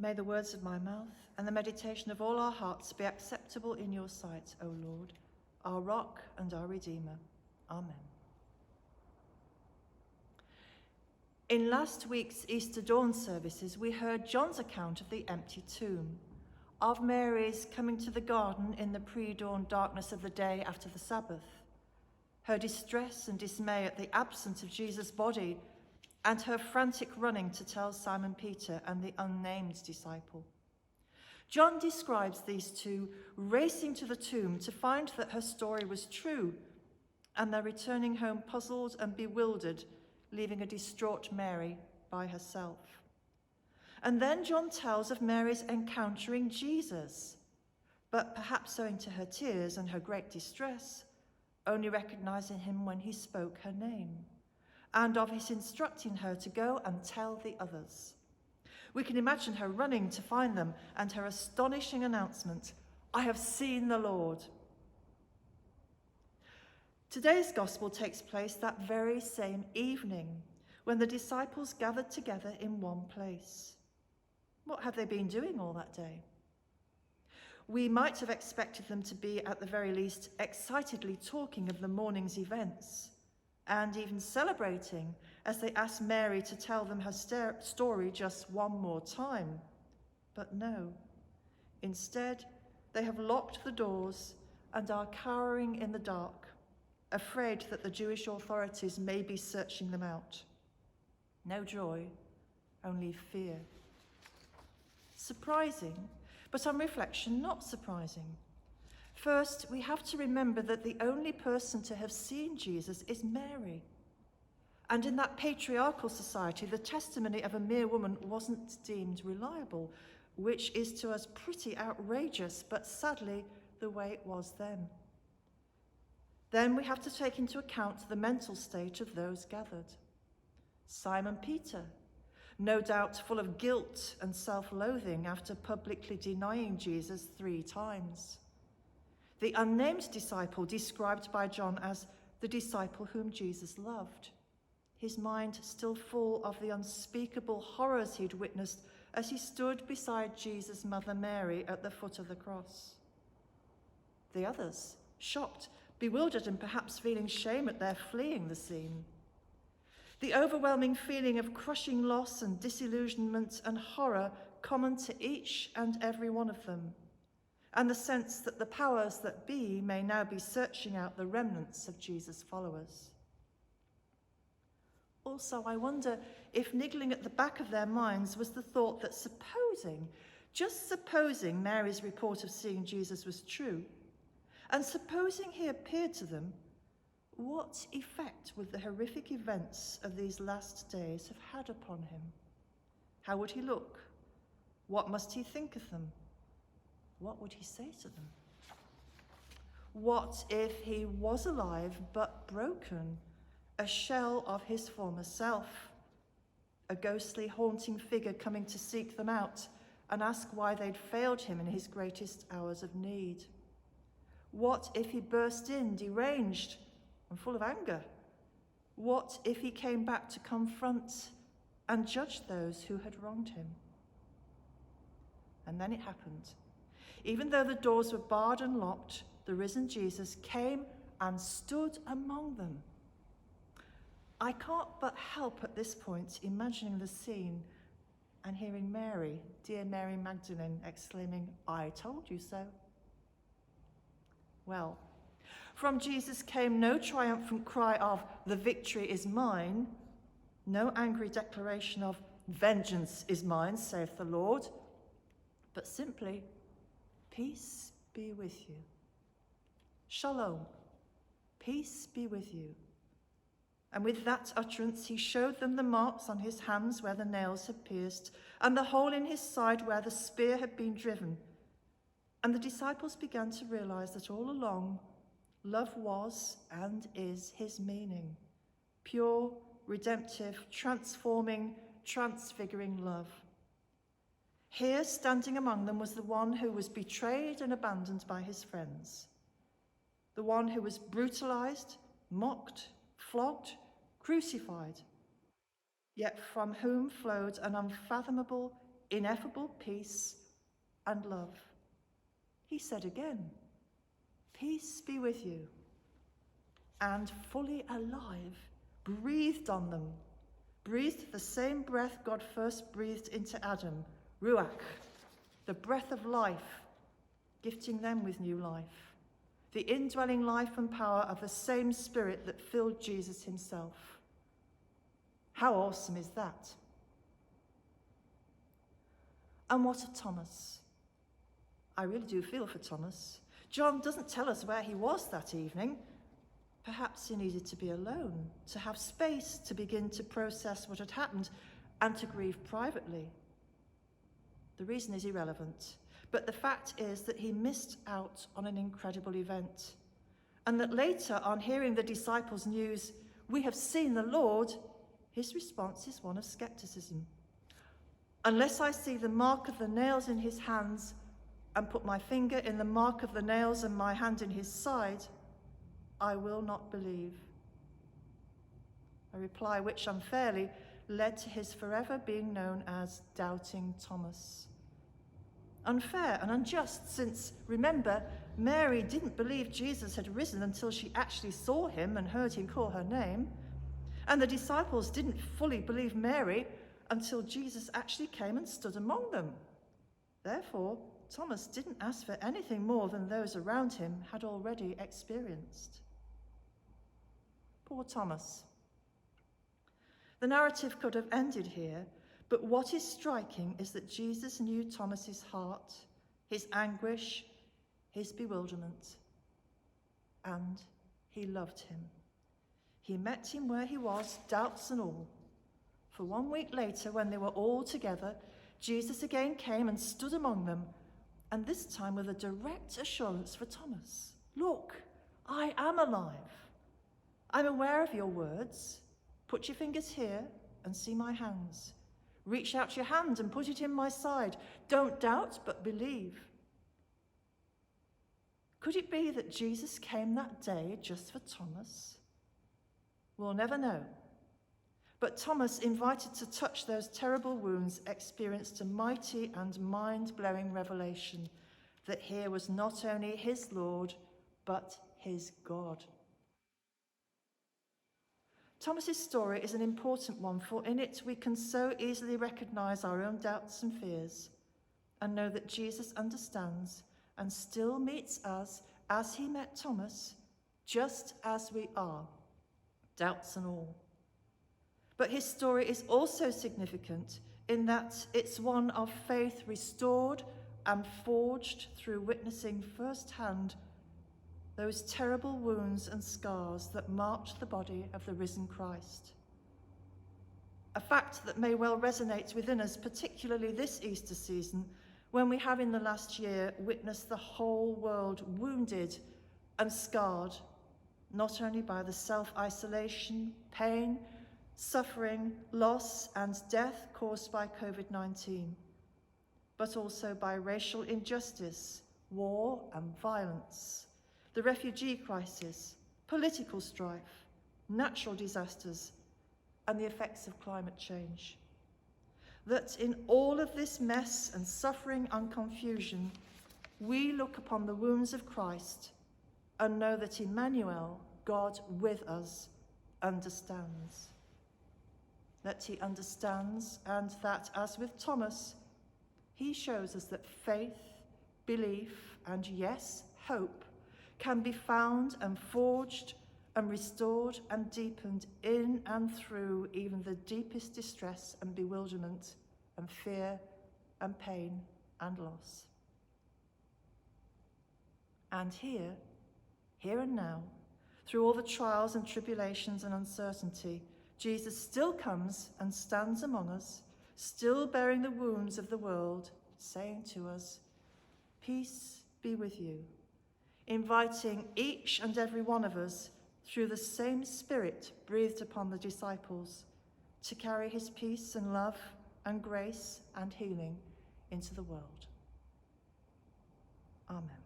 May the words of my mouth and the meditation of all our hearts be acceptable in your sight, O Lord, our rock and our Redeemer. Amen. In last week's Easter dawn services, we heard John's account of the empty tomb, of Mary's coming to the garden in the pre-dawn darkness of the day after the Sabbath, her distress and dismay at the absence of Jesus' body, and her frantic running to tell Simon Peter and the unnamed disciple. John describes these two racing to the tomb to find that her story was true, and they're returning home puzzled and bewildered, leaving a distraught Mary by herself. And then John tells of Mary's encountering Jesus, but perhaps owing to her tears and her great distress, only recognizing him when he spoke her name, and of his instructing her to go and tell the others. We can imagine her running to find them and her astonishing announcement, "I have seen the Lord." Today's gospel takes place that very same evening when the disciples gathered together in one place. What have they been doing all that day? We might have expected them to be, at the very least, excitedly talking of the morning's events, and even celebrating as they asked Mary to tell them her story just one more time. But no, instead, they have locked the doors and are cowering in the dark, afraid that the Jewish authorities may be searching them out. No joy, only fear. Surprising, but on reflection, not surprising. First, we have to remember that the only person to have seen Jesus is Mary. And in that patriarchal society, the testimony of a mere woman wasn't deemed reliable, which is to us pretty outrageous, but sadly the way it was then. Then we have to take into account the mental state of those gathered. Simon Peter, no doubt full of guilt and self-loathing after publicly denying Jesus 3 times. The unnamed disciple, described by John as the disciple whom Jesus loved, his mind still full of the unspeakable horrors he'd witnessed as he stood beside Jesus' mother Mary at the foot of the cross. The others, shocked, bewildered, and perhaps feeling shame at their fleeing the scene. The overwhelming feeling of crushing loss and disillusionment and horror common to each and every one of them, and the sense that the powers that be may now be searching out the remnants of Jesus' followers. Also, I wonder if niggling at the back of their minds was the thought that just supposing Mary's report of seeing Jesus was true, and supposing he appeared to them, what effect would the horrific events of these last days have had upon him? How would he look? What must he think of them? What would he say to them? What if he was alive but broken, a shell of his former self, a ghostly, haunting figure coming to seek them out and ask why they'd failed him in his greatest hours of need? What if he burst in, deranged and full of anger? What if he came back to confront and judge those who had wronged him? And then it happened. Even though the doors were barred and locked, the risen Jesus came and stood among them. I can't but help at this point imagining the scene and hearing Mary, dear Mary Magdalene, exclaiming, "I told you so." Well, from Jesus came no triumphant cry of, "The victory is mine," no angry declaration of, "Vengeance is mine, saith the Lord," but simply, "Peace be with you." Shalom, peace be with you. And with that utterance, he showed them the marks on his hands where the nails had pierced, and the hole in his side where the spear had been driven. And the disciples began to realize that all along, love was and is his meaning. Pure, redemptive, transforming, transfiguring love. Here, standing among them, was the one who was betrayed and abandoned by his friends. The one who was brutalized, mocked, flogged, crucified, yet from whom flowed an unfathomable, ineffable peace and love. He said again, "Peace be with you," and fully alive, breathed on them, breathed the same breath God first breathed into Adam, Ruach, the breath of life, gifting them with new life, the indwelling life and power of the same Spirit that filled Jesus himself. How awesome is that? And what of Thomas? I really do feel for Thomas. John doesn't tell us where he was that evening. Perhaps he needed to be alone, to have space to begin to process what had happened and to grieve privately. The reason is irrelevant, but the fact is that he missed out on an incredible event, and that later, on hearing the disciples' news, "We have seen the Lord," his response is one of skepticism. "Unless I see the mark of the nails in his hands and put my finger in the mark of the nails and my hand in his side, I will not believe." A reply which unfairly led to his forever being known as Doubting Thomas. Unfair and unjust, since, remember, Mary didn't believe Jesus had risen until she actually saw him and heard him call her name, and the disciples didn't fully believe Mary until Jesus actually came and stood among them. Therefore, Thomas didn't ask for anything more than those around him had already experienced. Poor Thomas. The narrative could have ended here, but what is striking is that Jesus knew Thomas's heart, his anguish, his bewilderment, and he loved him. He met him where he was, doubts and all. For 1 week later, when they were all together, Jesus again came and stood among them, and this time with a direct assurance for Thomas. "Look, I am alive. I'm aware of your words. Put your fingers here and see my hands. Reach out your hand and put it in my side. Don't doubt, but believe." Could it be that Jesus came that day just for Thomas? We'll never know. But Thomas, invited to touch those terrible wounds, experienced a mighty and mind-blowing revelation that here was not only his Lord, but his God. Thomas's story is an important one, for in it we can so easily recognize our own doubts and fears and know that Jesus understands and still meets us as he met Thomas, just as we are, doubts and all. But his story is also significant in that it's one of faith restored and forged through witnessing firsthand those terrible wounds and scars that marked the body of the risen Christ. A fact that may well resonate within us, particularly this Easter season, when we have in the last year witnessed the whole world wounded and scarred, not only by the self-isolation, pain, suffering, loss, and death caused by COVID-19, but also by racial injustice, war and violence, the refugee crisis, political strife, natural disasters, and the effects of climate change. That in all of this mess and suffering and confusion, we look upon the wounds of Christ and know that Emmanuel, God with us, understands. That he understands, and that, as with Thomas, he shows us that faith, belief, and yes, hope can be found and forged and restored and deepened in and through even the deepest distress and bewilderment and fear and pain and loss. And here and now, through all the trials and tribulations and uncertainty, Jesus still comes and stands among us, still bearing the wounds of the world, saying to us, "Peace be with you," inviting each and every one of us through the same Spirit breathed upon the disciples to carry his peace and love and grace and healing into the world. Amen.